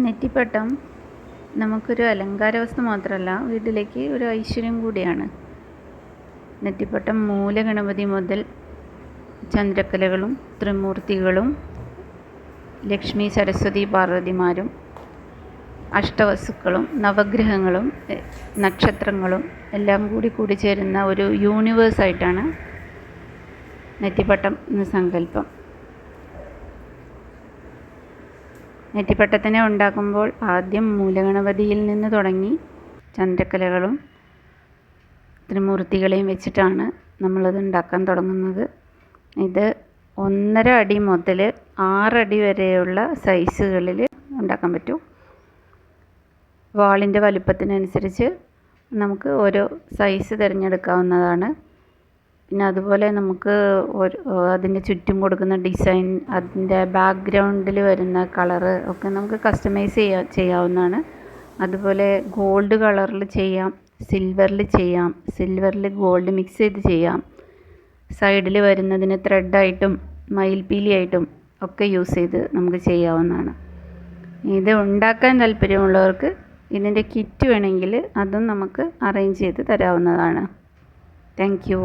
നെറ്റിപ്പട്ടം നമുക്കൊരു അലങ്കാര വസ്തു മാത്രമല്ല, വീട്ടിലേക്ക് ഒരു ഐശ്വര്യം കൂടിയാണ്. നെറ്റിപ്പട്ടം മൂലഗണപതി മുതൽ ചന്ദ്രക്കലകളും ത്രിമൂർത്തികളും ലക്ഷ്മി സരസ്വതി പാർവതിമാരും അഷ്ടവസുക്കളും നവഗ്രഹങ്ങളും നക്ഷത്രങ്ങളും എല്ലാം കൂടി ചേരുന്ന ഒരു യൂണിവേഴ്സായിട്ടാണ് നെറ്റിപ്പട്ടം എന്ന സങ്കല്പം. നെറ്റിപ്പട്ടത്തിനെ ഉണ്ടാക്കുമ്പോൾ ആദ്യം മൂലഗണപതിയിൽ നിന്ന് തുടങ്ങി ചന്ദ്രക്കലകളും ത്രിമൂർത്തികളെയും വെച്ചിട്ടാണ് നമ്മളത് ഉണ്ടാക്കാൻ തുടങ്ങുന്നത്. ഇത് 1.5 അടി മുതൽ 6 അടി വരെയുള്ള സൈസുകളിൽ ഉണ്ടാക്കാൻ പറ്റും. വാളിൻ്റെ വലുപ്പത്തിനനുസരിച്ച് നമുക്ക് ഓരോ സൈസ് തിരഞ്ഞെടുക്കാവുന്നതാണ്. പിന്നെ അതുപോലെ നമുക്ക് അതിൻ്റെ ചുറ്റും കൊടുക്കുന്ന ഡിസൈൻ, അതിൻ്റെ ബാക്ക്ഗ്രൗണ്ടിൽ വരുന്ന കളറ് ഒക്കെ നമുക്ക് കസ്റ്റമൈസ് ചെയ്യാവുന്നതാണ്. അതുപോലെ ഗോൾഡ് കളറിൽ ചെയ്യാം, സിൽവറിൽ ചെയ്യാം, സിൽവറിൽ ഗോൾഡ് മിക്സ് ചെയ്ത് ചെയ്യാം. സൈഡിൽ വരുന്നതിന് ത്രെഡായിട്ടും മയിൽപ്പീലിയായിട്ടും ഒക്കെ യൂസ് ചെയ്ത് നമുക്ക് ചെയ്യാവുന്നതാണ്. ഇത് ഉണ്ടാക്കാൻ താല്പര്യമുള്ളവർക്ക് ഇതിൻ്റെ കിറ്റ് വേണമെങ്കിൽ അതും നമുക്ക് അറേഞ്ച് ചെയ്ത് തരാവുന്നതാണ്. Thank you.